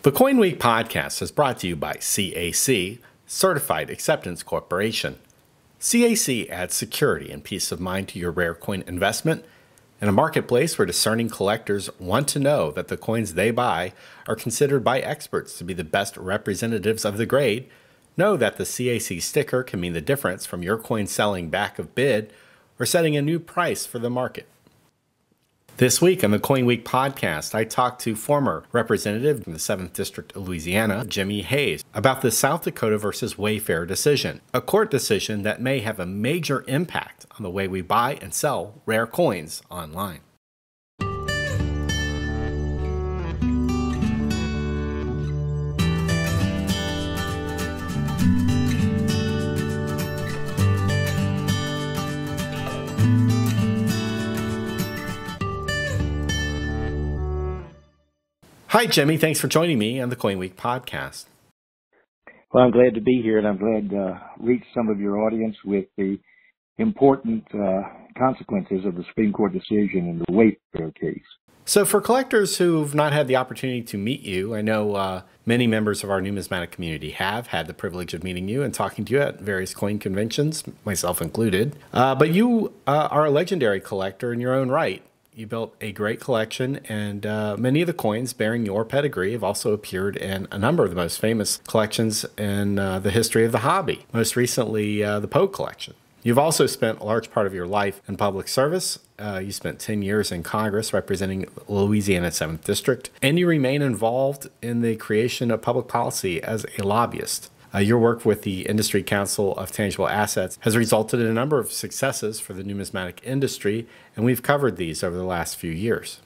The CoinWeek Podcast is brought to you by CAC, Certified Acceptance Corporation. CAC adds security and peace of mind to your rare coin investment. In a marketplace where discerning collectors want to know that the coins they buy are considered by experts to be the best representatives of the grade, know that the CAC sticker can mean the difference from your coin selling back of bid or setting a new price for the market. This week on the CoinWeek Podcast, I talked to former Representative from the 7th District of Louisiana, Jimmy Hayes, about the South Dakota versus Wayfair decision, a court decision that may have a major impact on the way we buy and sell rare coins online. Hi, Jimmy. Thanks for joining me on the CoinWeek Podcast. Well, I'm glad to be here, and I'm glad to reach some of your audience with the important consequences of the Supreme Court decision in the Wayfair case. So for collectors who've not had the opportunity to meet you, I know many members of our numismatic community have had the privilege of meeting you and talking to you at various coin conventions, myself included. But you are a legendary collector in your own right. You built a great collection, and many of the coins bearing your pedigree have also appeared in a number of the most famous collections in the history of the hobby, most recently the Poe collection. You've also spent a large part of your life in public service. You spent 10 years in Congress representing Louisiana 7th District, and you remain involved in the creation of public policy as a lobbyist. Your work with the Industry Council of Tangible Assets has resulted in a number of successes for the numismatic industry, and we've covered these over the last few years.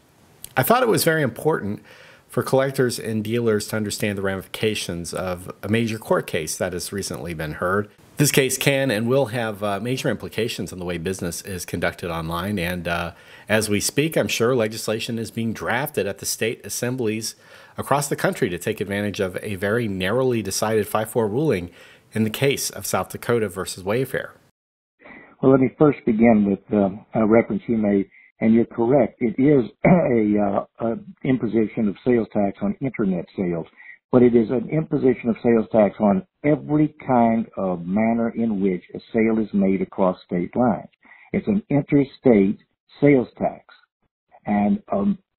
I thought it was very important for collectors and dealers to understand the ramifications of a major court case that has recently been heard. This case can and will have major implications on the way business is conducted online, and as we speak, I'm sure legislation is being drafted at the state assemblies across the country to take advantage of a very narrowly decided 5-4 ruling in the case of South Dakota versus Wayfair. Well, let me first begin with a reference you made, and you're correct. It is a imposition of sales tax on internet sales, but it is an imposition of sales tax on every kind of manner in which a sale is made across state lines. It's an interstate sales tax, and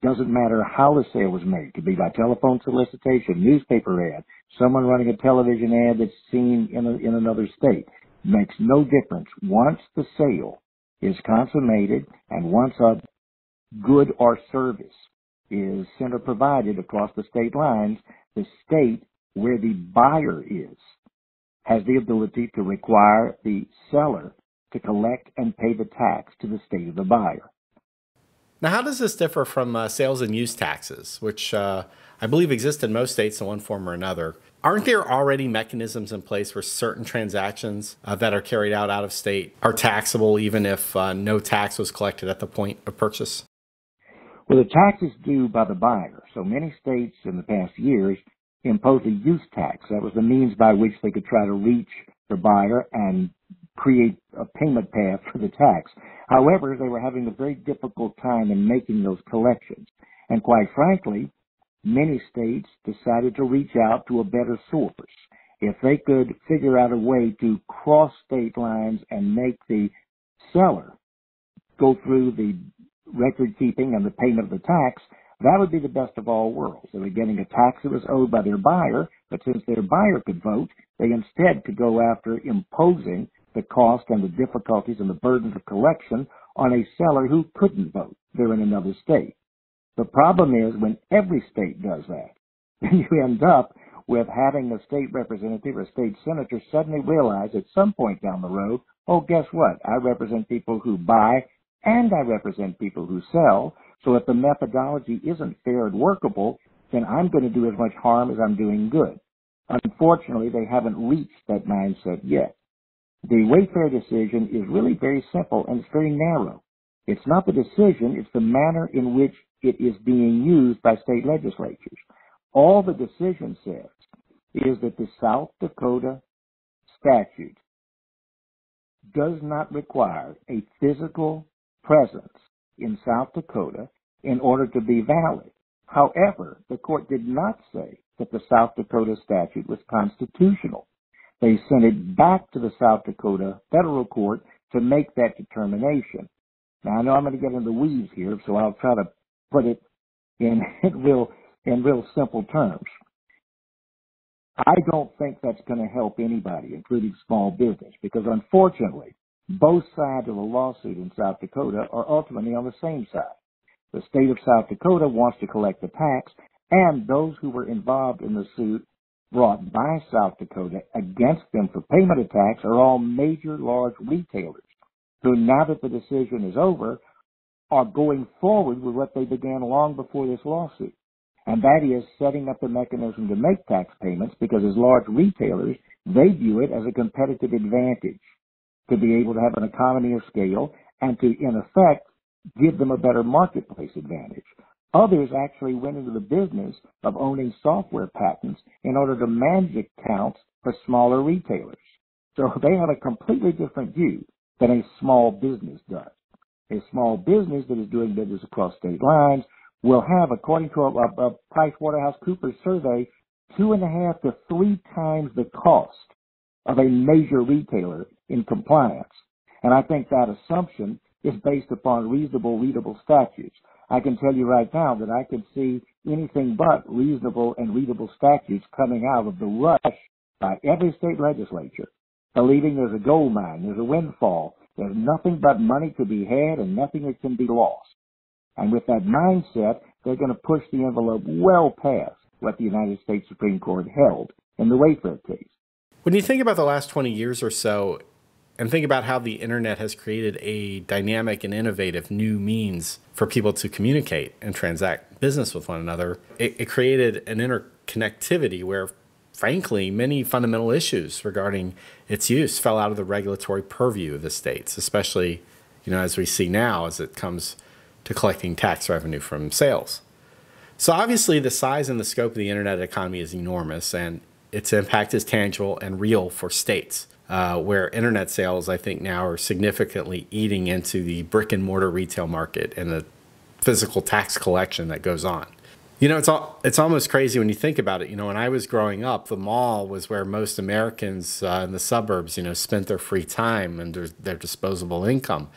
doesn't matter how the sale was made. It could be by telephone solicitation, newspaper ad, someone running a television ad that's seen in another state. It makes no difference. Once the sale is consummated and once a good or service is sent or provided across the state lines, the state where the buyer is has the ability to require the seller to collect and pay the tax to the state of the buyer. Now, how does this differ from sales and use taxes, which I believe exist in most states in one form or another? Aren't there already mechanisms in place where certain transactions that are carried out of state are taxable even if no tax was collected at the point of purchase? Well, the tax is due by the buyer. So many states in the past years imposed a use tax. That was the means by which they could try to reach the buyer and create a payment path for the tax. However, they were having a very difficult time in making those collections. And quite frankly, many states decided to reach out to a better source. If they could figure out a way to cross state lines and make the seller go through the record keeping and the payment of the tax, that would be the best of all worlds. They were getting a tax that was owed by their buyer, but since their buyer could vote, they instead could go after imposing the cost and the difficulties and the burdens of collection on a seller who couldn't vote. They're in another state. The problem is when every state does that, then you end up with having a state representative or a state senator suddenly realize at some point down the road, oh, guess what? I represent people who buy and I represent people who sell. So if the methodology isn't fair and workable, then I'm going to do as much harm as I'm doing good. Unfortunately, they haven't reached that mindset yet. The Wayfair decision is really very simple and it's very narrow. It's not the decision, it's the manner in which it is being used by state legislatures. All the decision says is that the South Dakota statute does not require a physical presence in South Dakota in order to be valid. However, the court did not say that the South Dakota statute was constitutional. They sent it back to the South Dakota federal court to make that determination. Now, I know I'm going to get into the weeds here, so I'll try to put it in real simple terms. I don't think that's going to help anybody, including small business, because unfortunately, both sides of the lawsuit in South Dakota are ultimately on the same side. The state of South Dakota wants to collect the tax, and those who were involved in the suit brought by South Dakota against them for payment of tax are all major large retailers who, now that the decision is over, are going forward with what they began long before this lawsuit. And that is setting up a mechanism to make tax payments, because as large retailers, they view it as a competitive advantage to be able to have an economy of scale and to, in effect, give them a better marketplace advantage. Others actually went into the business of owning software patents in order to manage accounts for smaller retailers. So they have a completely different view than a small business does. A small business that is doing business across state lines will have, according to a PricewaterhouseCoopers survey, 2.5 to 3 times the cost of a major retailer in compliance. And I think that assumption is based upon reasonable, readable statutes. I can tell you right now that I could see anything but reasonable and readable statutes coming out of the rush by every state legislature, believing there's a gold mine, there's a windfall, there's nothing but money to be had and nothing that can be lost. And with that mindset, they're going to push the envelope well past what the United States Supreme Court held in the Wayfair case. When you think about the last 20 years or so, and think about how the internet has created a dynamic and innovative new means for people to communicate and transact business with one another, it created an interconnectivity where, frankly, many fundamental issues regarding its use fell out of the regulatory purview of the states, especially, as we see now as it comes to collecting tax revenue from sales. So obviously the size and the scope of the internet economy is enormous, and its impact is tangible and real for states, where internet sales, I think, now are significantly eating into the brick and mortar retail market and the physical tax collection that goes on. It's almost crazy when you think about it. When I was growing up, the mall was where most Americans in the suburbs, spent their free time and their disposable income.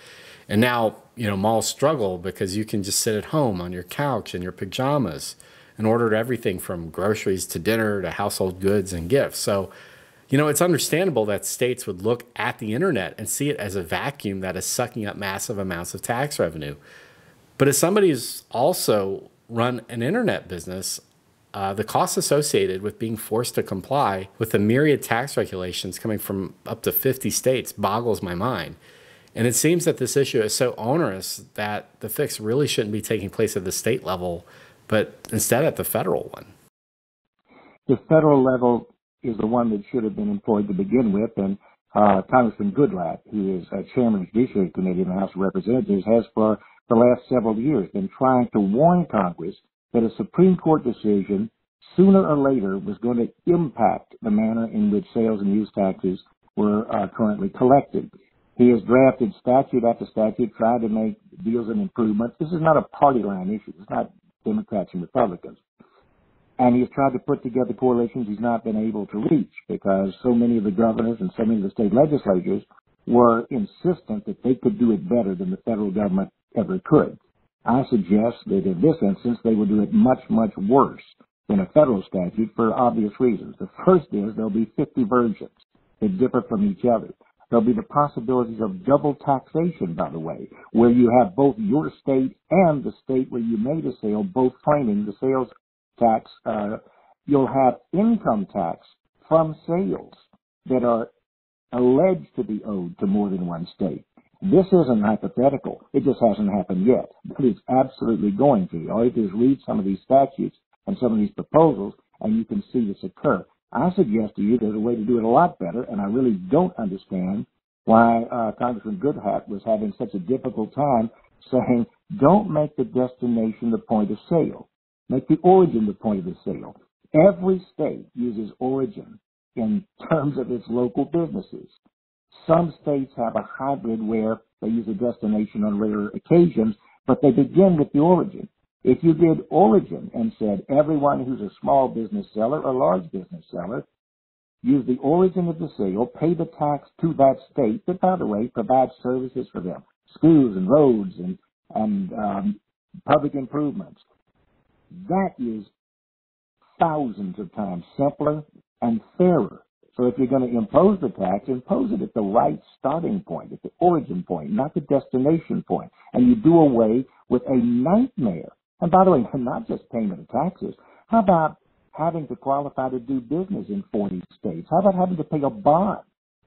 And now, malls struggle because you can just sit at home on your couch in your pajamas and order everything from groceries to dinner to household goods and gifts. So, it's understandable that states would look at the internet and see it as a vacuum that is sucking up massive amounts of tax revenue. But as somebody who's also run an internet business, the costs associated with being forced to comply with the myriad tax regulations coming from up to 50 states boggles my mind. And it seems that this issue is so onerous that the fix really shouldn't be taking place at the state level, but instead at the federal one. The federal level is the one that should have been employed to begin with, and Congressman Goodlatte, who is chairman of the Judiciary Committee in the House of Representatives, has for the last several years been trying to warn Congress that a Supreme Court decision sooner or later was going to impact the manner in which sales and use taxes were currently collected. He has drafted statute after statute, tried to make deals and improvements. This is not a party line issue. It's not Democrats and Republicans. And he has tried to put together coalitions he's not been able to reach because so many of the governors and so many of the state legislatures were insistent that they could do it better than the federal government ever could. I suggest that in this instance, they will do it much, much worse than a federal statute for obvious reasons. The first is there'll be 50 versions that differ from each other. There'll be the possibilities of double taxation, by the way, where you have both your state and the state where you made a sale both claiming the sales tax. You'll have income tax from sales that are alleged to be owed to more than one state. This isn't hypothetical. It just hasn't happened yet. But it's absolutely going to. All you do is read some of these statutes and some of these proposals, and you can see this occur. I suggest to you there's a way to do it a lot better, and I really don't understand why Congressman Goodlatte was having such a difficult time saying, don't make the destination the point of sale. Make the origin the point of the sale. Every state uses origin in terms of its local businesses. Some states have a hybrid where they use a destination on rare occasions, but they begin with the origin. If you did origin and said everyone who's a small business seller or large business seller, use the origin of the sale, pay the tax to that state that, by the way, provides services for them, schools and roads and public improvements. That is thousands of times simpler and fairer. So if you're going to impose the tax, impose it at the right starting point, at the origin point, not the destination point. And you do away with a nightmare. And by the way, not just payment of taxes. How about having to qualify to do business in 40 states? How about having to pay a bond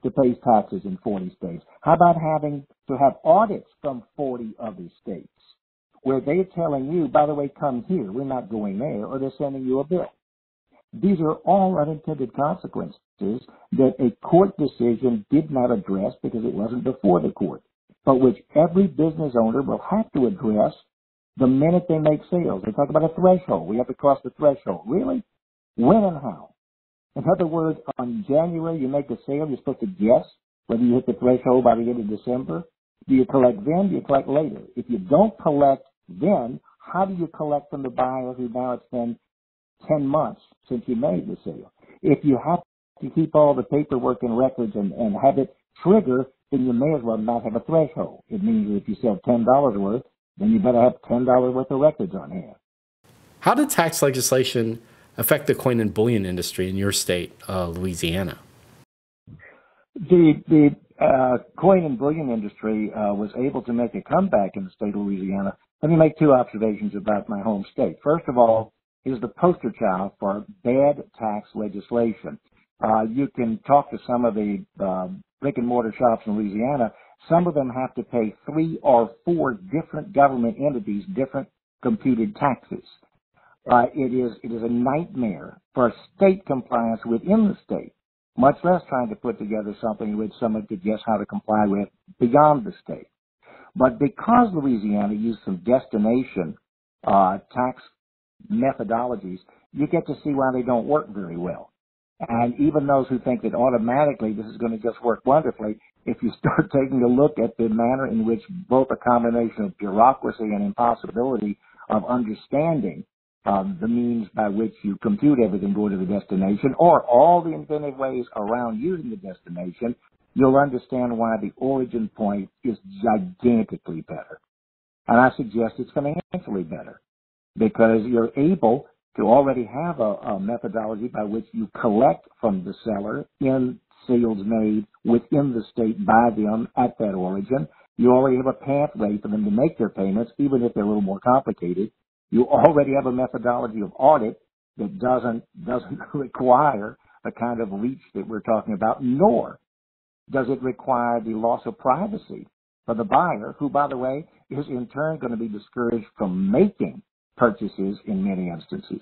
to pay taxes in 40 states? How about having to have audits from 40 other states where they're telling you, by the way, come here, we're not going there, or they're sending you a bill? These are all unintended consequences that a court decision did not address because it wasn't before the court, but which every business owner will have to address the minute they make sales. They talk about a threshold. We have to cross the threshold. Really? When and how? In other words, on January, you make a sale, you're supposed to guess whether you hit the threshold by the end of December. Do you collect then? Do you collect later? If you don't collect then, how do you collect from the buyer who now it's been 10 months since you made the sale? If you have to keep all the paperwork and records and have it trigger, then you may as well not have a threshold. It means that if you sell $10 worth, then you better have $10 worth of records on hand. How did tax legislation affect the coin and bullion industry in your state, Louisiana? The coin and bullion industry was able to make a comeback in the state of Louisiana. Let me make two observations about my home state. First of all, it is the poster child for bad tax legislation. You can talk to some of the brick and mortar shops in Louisiana. Some of them have to pay 3 or 4 different government entities different computed taxes. It is a nightmare for state compliance within the state, much less trying to put together something which someone could guess how to comply with beyond the state. But because Louisiana used some destination tax methodologies, you get to see why they don't work very well. And even those who think that automatically this is going to just work wonderfully, if you start taking a look at the manner in which both a combination of bureaucracy and impossibility of understanding the means by which you compute everything going to the destination, or all the inventive ways around using the destination, you'll understand why the origin point is gigantically better. And I suggest it's financially better because you're able to already have a methodology by which you collect from the seller in sales made within the state by them at that origin. You already have a pathway for them to make their payments, even if they're a little more complicated. You already have a methodology of audit that doesn't require the kind of reach that we're talking about, nor does it require the loss of privacy for the buyer, who, by the way, is in turn going to be discouraged from making purchases in many instances.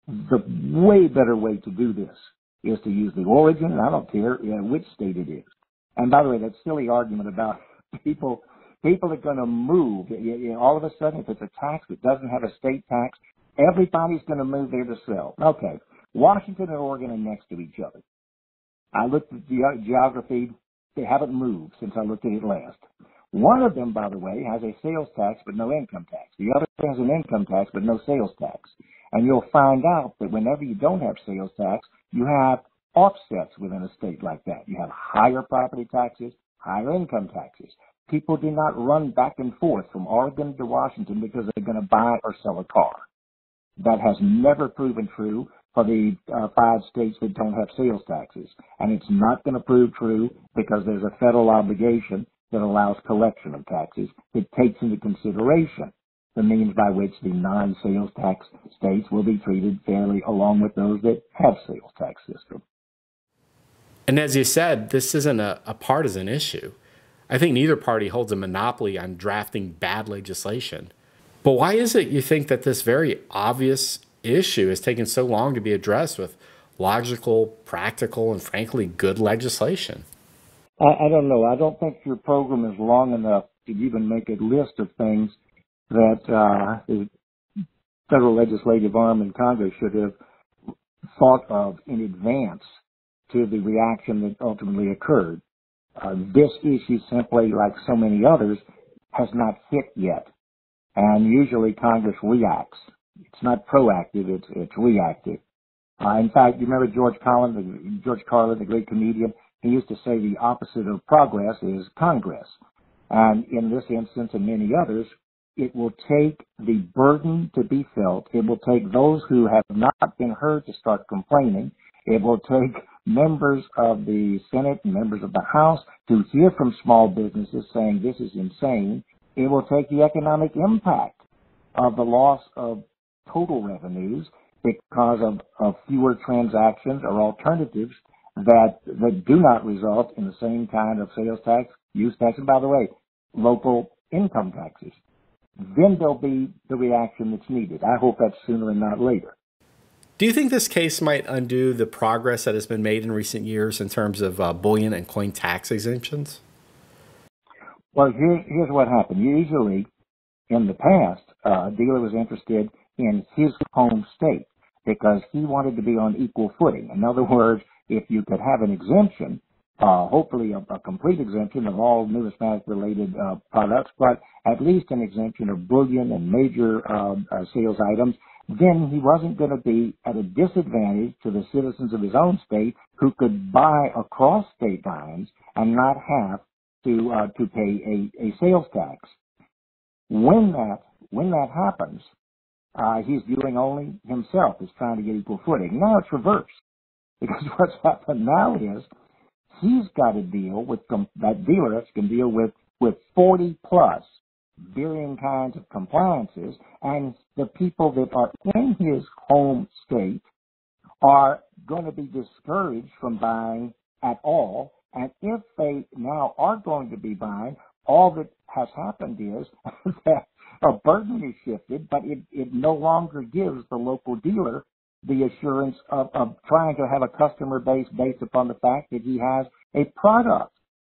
The way better way to do this is to use the origin, and I don't care which state it is. And by the way, that silly argument about people are going to move. All of a sudden, if it's a tax that doesn't have a state tax, everybody's going to move there to sell. Okay, Washington and Oregon are next to each other. I looked at the geography. They haven't moved since I looked at it last. One of them, by the way, has a sales tax but no income tax. The other has an income tax but no sales tax. And you'll find out that whenever you don't have sales tax, you have offsets within a state like that. You have higher property taxes, higher income taxes. People do not run back and forth from Oregon to Washington because they're going to buy or sell a car. That has never proven true for the 5 states that don't have sales taxes. And it's not going to prove true because there's a federal obligation that allows collection of taxes that takes into consideration the means by which the non-sales tax states will be treated fairly along with those that have sales tax system. And as you said, this isn't a partisan issue. I think neither party holds a monopoly on drafting bad legislation. But why is it you think that this very obvious issue has taken so long to be addressed with logical, practical, and frankly good legislation? I don't know. I don't think your program is long enough to even make a list of things that the federal legislative arm in Congress should have thought of in advance to the reaction that ultimately occurred. This issue, simply like so many others, has not hit yet and usually Congress reacts. It's not proactive, it's reactive. In fact, you remember George Carlin, the great comedian? He used to say the opposite of progress is Congress. And in this instance and many others, it will take the burden to be felt. It will take those who have not been heard to start complaining. It will take members of the Senate and members of the House to hear from small businesses saying this is insane. It will take the economic impact of the loss of total revenues because of fewer transactions or alternatives that do not result in the same kind of sales tax, use tax, and by the way, local income taxes. Then there'll be the reaction that's needed. I hope that's sooner and not later. Do you think this case might undo the progress that has been made in recent years in terms of bullion and coin tax exemptions? Well, here's what happened. Usually, in the past, a dealer was interested in his home state because he wanted to be on equal footing. In other words, if you could have an exemption, hopefully a complete exemption of all numismatic-related products, but at least an exemption of bullion and major sales items, then he wasn't going to be at a disadvantage to the citizens of his own state who could buy across state lines and not have to pay a sales tax. When that happens, he's viewing only himself as trying to get equal footing. Now it's reversed, because what's happened now is he's got to deal with that dealer can deal with 40 plus varying kinds of compliances, and the people that are in his home state are going to be discouraged from buying at all. And if they now are going to be buying, all that has happened is that a burden is shifted, but it no longer gives the local dealer the assurance of trying to have a customer base based upon the fact that he has a product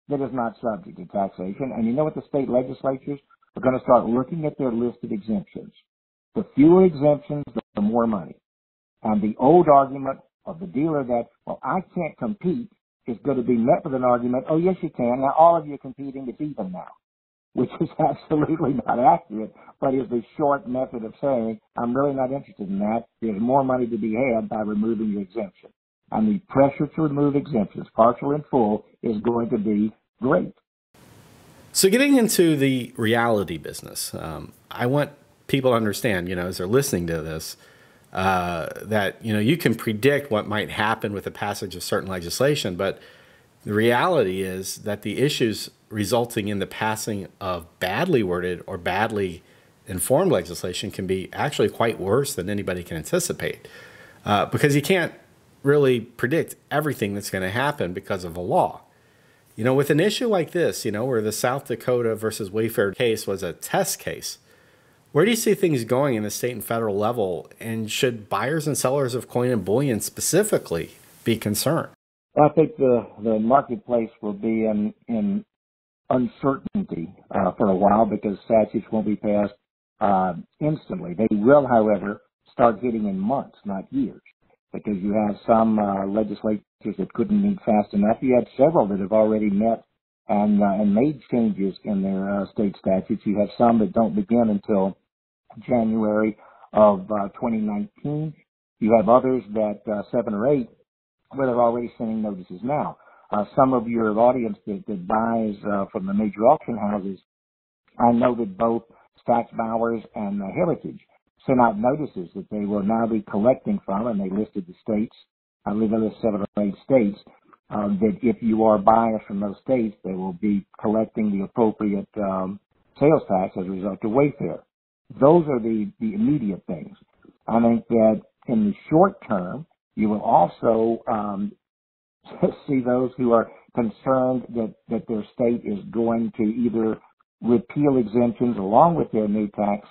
that is not subject to taxation. And you know what the state legislatures are going to start looking at their list of exemptions. The fewer exemptions, the more money. And the old argument of the dealer that, well, I can't compete is going to be met with an argument, oh, yes, you can. Now, all of you are competing. It's even now, which is absolutely not accurate, but is the short method of saying, I'm really not interested in that. There's more money to be had by removing your exemption. And the pressure to remove exemptions, partial and full, is going to be great. So getting into the reality business, I want people to understand, as they're listening to this, that, you can predict what might happen with the passage of certain legislation, but the reality is that the issues resulting in the passing of badly worded or badly informed legislation can be actually quite worse than anybody can anticipate, because you can't really predict everything that's going to happen because of a law. With an issue like this, where the South Dakota versus Wayfair case was a test case, where do you see things going in the state and federal level, and should buyers and sellers of coin and bullion specifically be concerned? I think the marketplace will be in uncertainty for a while because statutes won't be passed instantly. They will, however, start hitting in months, not years, because you have some legislatures that couldn't meet fast enough. You had several that have already met and made changes in their state statutes. You have some that don't begin until January of 2019. You have others that 7 or 8 where they're already sending notices now. Some of your audience that buys from the major auction houses, I know that both Stacks Bowers and Heritage sent out notices that they will now be collecting from, and they listed the states. I believe there are 7 or 8 states, that if you are buyers from those states, they will be collecting the appropriate sales tax as a result of Wayfair. Those are the immediate things. I think that in the short term, you will also see those who are concerned that their state is going to either repeal exemptions along with their new tax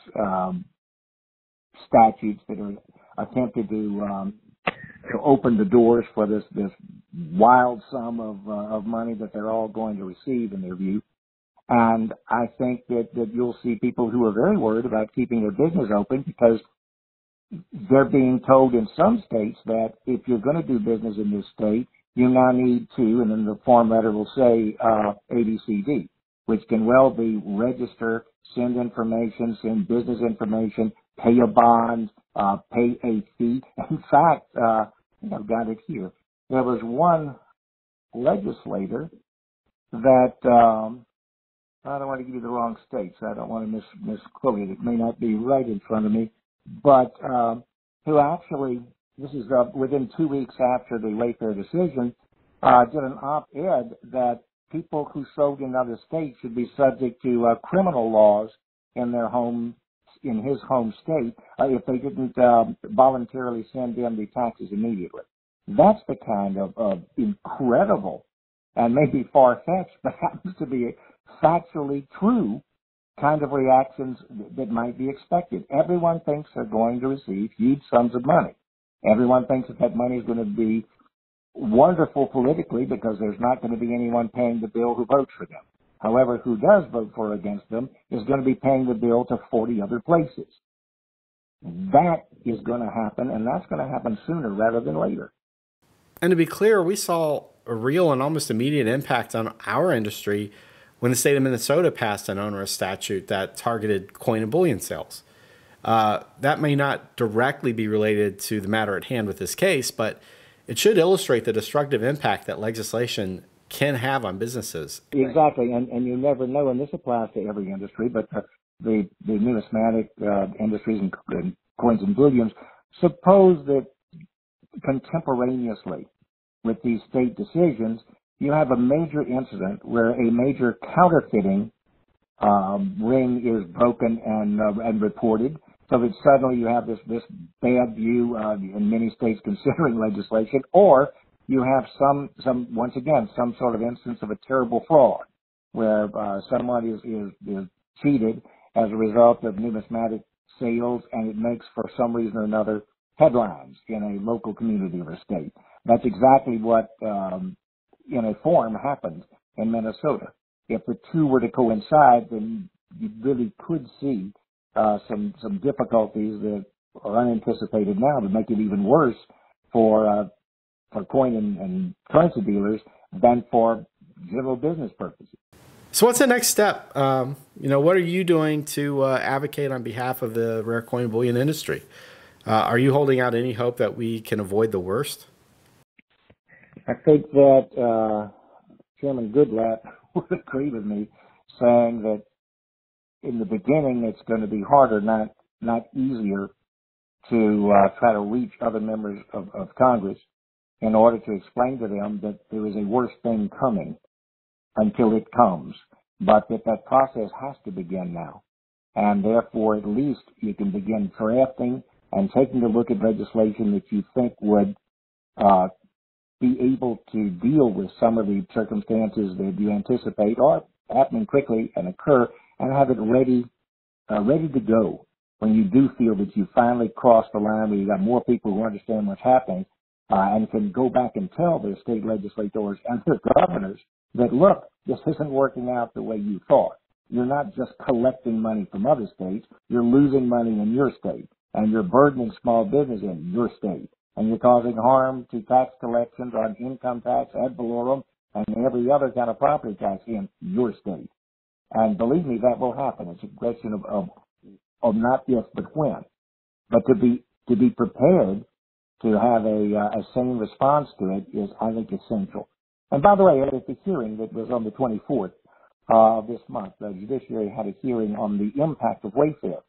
statutes that are attempted to open the doors for this wild sum of money that they're all going to receive in their view. And I think that you'll see people who are very worried about keeping their business open because they're being told in some states that if you're going to do business in this state, you now need to, and then the form letter will say ABCD, which can well be register send information, send business information, pay a bond, pay a fee. In fact, I think I've got it here. There was one legislator that, I don't want to give you the wrong states. I don't want to misquote it. It may not be right in front of me, but who actually, this is within 2 weeks after the Wayfair decision, did an op-ed that people who sold in other states should be subject to criminal laws in their home, in his home state, if they didn't voluntarily send in the taxes immediately. That's the kind of incredible and maybe far-fetched, but happens to be factually true kind of reactions that might be expected. Everyone thinks they're going to receive huge sums of money. Everyone thinks that money is going to be wonderful politically because there's not going to be anyone paying the bill who votes for them. However, who does vote for or against them is going to be paying the bill to 40 other places. That is going to happen, and that's going to happen sooner rather than later. And to be clear, we saw a real and almost immediate impact on our industry when the state of Minnesota passed an onerous statute that targeted coin and bullion sales. That may not directly be related to the matter at hand with this case, but it should illustrate the destructive impact that legislation can have on businesses. Exactly, and you never know, and this applies to every industry, but the numismatic industries and coins and bullions, suppose that contemporaneously with these state decisions, you have a major incident where a major counterfeiting ring is broken and reported, so that suddenly you have this bad view in many states considering legislation, or you have some sort of instance of a terrible fraud where someone is cheated as a result of numismatic sales, and it makes, for some reason or another, headlines in a local community or state. That's exactly what, in a form, happened in Minnesota. If the two were to coincide, then you really could see some difficulties that are unanticipated now to make it even worse for coin and currency dealers than for general business purposes. So what's the next step? What are you doing to advocate on behalf of the rare coin and bullion industry? Are you holding out any hope that we can avoid the worst? I think that Chairman Goodlatte would agree with me, saying that in the beginning it's going to be harder, not easier, to try to reach other members of Congress in order to explain to them that there is a worse thing coming until it comes, but that process has to begin now. And therefore, at least you can begin drafting and taking a look at legislation that you think would be able to deal with some of the circumstances that you anticipate are happening quickly and occur, and have it ready to go when you do feel that you finally crossed the line where you got more people who understand what's happening and can go back and tell their state legislators and their governors that, look, this isn't working out the way you thought. You're not just collecting money from other states, you're losing money in your state, and you're burdening small business in your state, and you're causing harm to tax collections on income tax, ad valorem, and every other kind of property tax in your state. And believe me, that will happen. It's a question of not if, but when. But to be prepared to have a sane response to it is, I think, essential. And by the way, at the hearing that was on the 24th of this month, the judiciary had a hearing on the impact of Wayfair.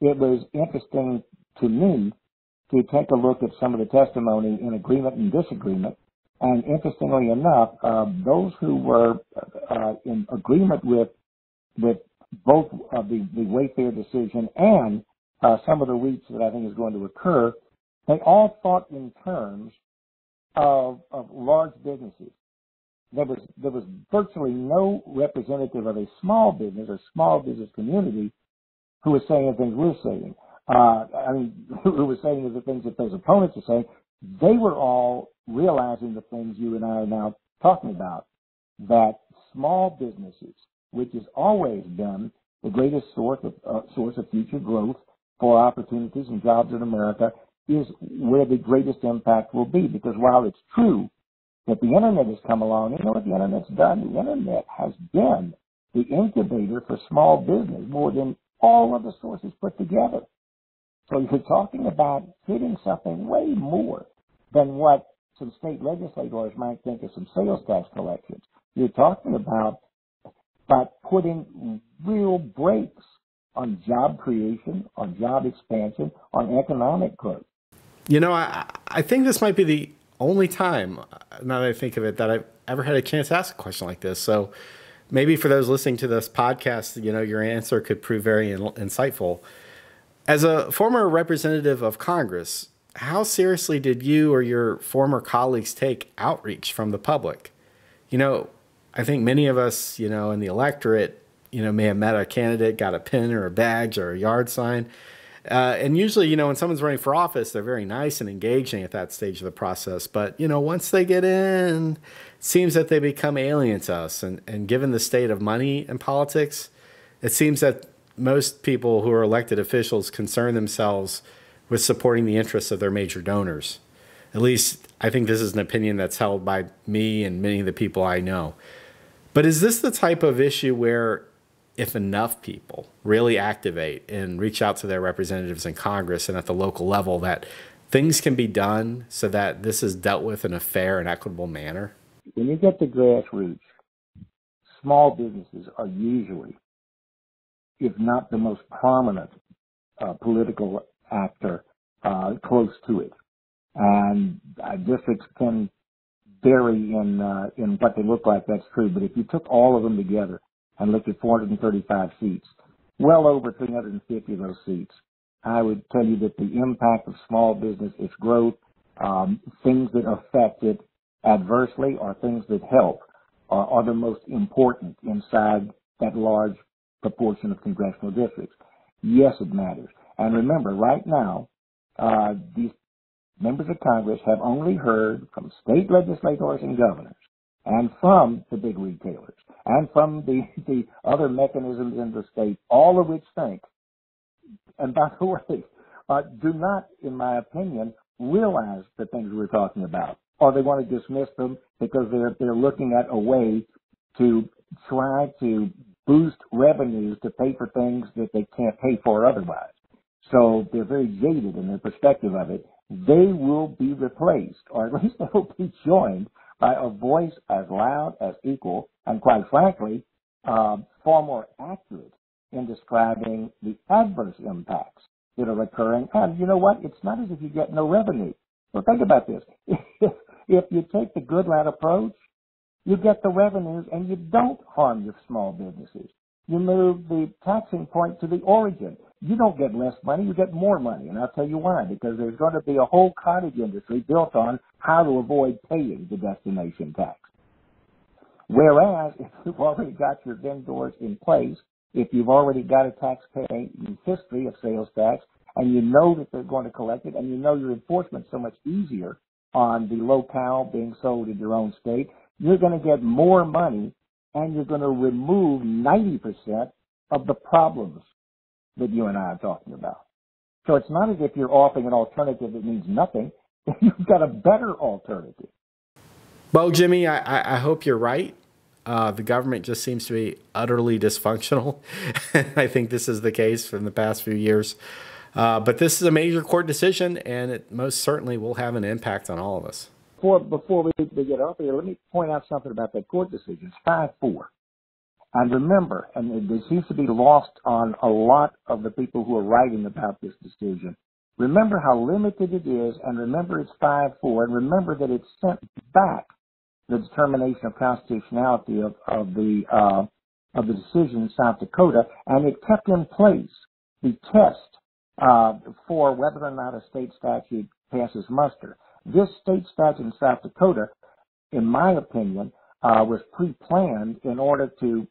It was interesting to me to take a look at some of the testimony in agreement and disagreement. And interestingly enough, those who were in agreement with both of the Wayfair decision and some of the reach that I think is going to occur, they all thought in terms of large businesses. There was virtually no representative of a small business or small business community who was saying the things we're saying. Who was saying the things that those opponents are saying. They were all realizing the things you and I are now talking about, that small businesses, which has always been the greatest source of future growth for opportunities and jobs in America, is where the greatest impact will be. Because while it's true that the Internet has come along, you know what the Internet's done? The Internet has been the incubator for small business more than all other sources put together. So you're talking about hitting something way more than what some state legislators might think of some sales tax collections. You're talking about putting real brakes on job creation, on job expansion, on economic growth. You know, I think this might be the only time, now that I think of it, that I've ever had a chance to ask a question like this. So maybe for those listening to this podcast, you know, your answer could prove very insightful. As a former representative of Congress, how seriously did you or your former colleagues take outreach from the public? You know, I think many of us, you know, in the electorate, you know, may have met a candidate, got a pin or a badge or a yard sign. And usually, you know, when someone's running for office, they're very nice and engaging at that stage of the process. But, you know, once they get in, it seems that they become alien to us. And given the state of money and politics, it seems that most people who are elected officials concern themselves with supporting the interests of their major donors. At least I think this is an opinion that's held by me and many of the people I know. But is this the type of issue where if enough people really activate and reach out to their representatives in Congress and at the local level, that things can be done so that this is dealt with in a fair and equitable manner? When you get to grassroots, small businesses are usually, if not the most prominent political actor, close to it. And districts can vary in what they look like, that's true. But if you took all of them together and looked at 435 seats, well over 350 of those seats, I would tell you that the impact of small business, its growth, things that affect it adversely or things that help are the most important inside that large proportion of congressional districts. Yes, it matters. And remember, right now, these members of Congress have only heard from state legislators and governors and from the big retailers and from the other mechanisms in the state, all of which think, and by the way, do not, in my opinion, realize the things we're talking about, or they want to dismiss them because they're looking at a way to try to boost revenues to pay for things that they can't pay for otherwise. So they're very jaded in their perspective of it. They will be replaced, or at least they will be joined by a voice as loud, as equal, and quite frankly, far more accurate in describing the adverse impacts that are occurring. And you know what? It's not as if you get no revenue. Well, think about this. If you take the good lad approach, you get the revenues and you don't harm your small businesses. You move the taxing point to the origin. You don't get less money, you get more money. And I'll tell you why. Because there's going to be a whole cottage industry built on how to avoid paying the destination tax. Whereas, if you've already got your vendors in place, if you've already got a taxpaying history of sales tax, and you know that they're going to collect it, and you know your enforcement's so much easier on the locale being sold in your own state, you're going to get more money, and you're going to remove 90% of the problems that you and I are talking about. So it's not as if you're offering an alternative that means nothing. You've got a better alternative. Well, Jimmy, I hope you're right. The government just seems to be utterly dysfunctional. I think this is the case from the past few years. But this is a major court decision, and it most certainly will have an impact on all of us. Before we get off here, let me point out something about that court decision. It's 5-4. And remember, and it seems to be lost on a lot of the people who are writing about this decision, remember how limited it is, and remember it's 5-4, and remember that it sent back the determination of constitutionality of the decision in South Dakota, and it kept in place the test for whether or not a state statute passes muster. This state statute in South Dakota, in my opinion, was pre-planned in order to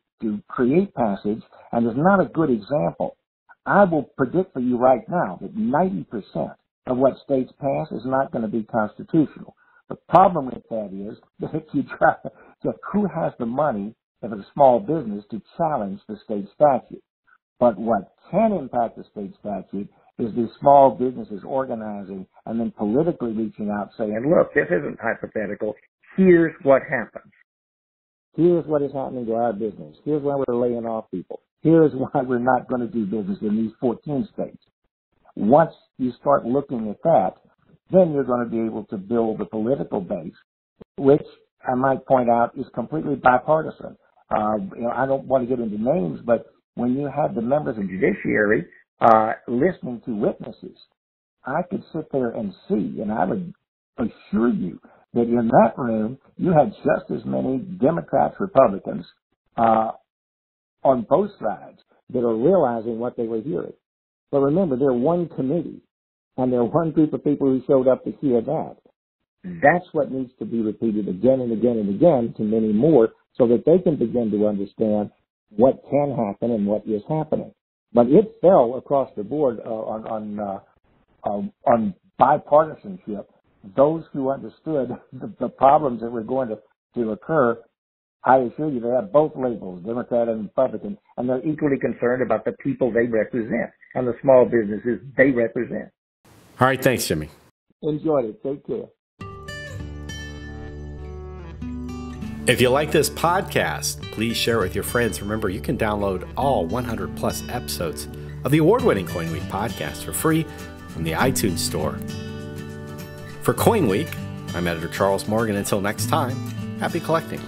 create passage, and is not a good example. I will predict for you right now that 90% of what states pass is not going to be constitutional. The problem with that is that if you try to, who has the money, if it's a small business, to challenge the state statute? But what can impact the state statute is these small businesses organizing and then politically reaching out saying, look, this isn't hypothetical. Here's what happens. Here's what is happening to our business. Here's why we're laying off people. Here's why we're not going to do business in these 14 states. Once you start looking at that, then you're going to be able to build a political base, which I might point out is completely bipartisan. I don't want to get into names, but when you have the members of the judiciary listening to witnesses, I could sit there and see, and I would assure you that in that room, you had just as many Democrats, Republicans on both sides that are realizing what they were hearing. But remember, they're one committee, and they're one group of people who showed up to hear that. That's what needs to be repeated again and again and again to many more so that they can begin to understand what can happen and what is happening. But it fell across the board on bipartisanship. Those who understood the problems that were going to occur, I assure you, they have both labels, Democrat and Republican, and they're equally concerned about the people they represent and the small businesses they represent. All right. Thanks, Jimmy. Enjoyed it. Take care. If you like this podcast, please share it with your friends. Remember, you can download all 100 plus episodes of the award-winning CoinWeek podcast for free from the iTunes store. For CoinWeek, I'm editor Charles Morgan. Until next time, happy collecting.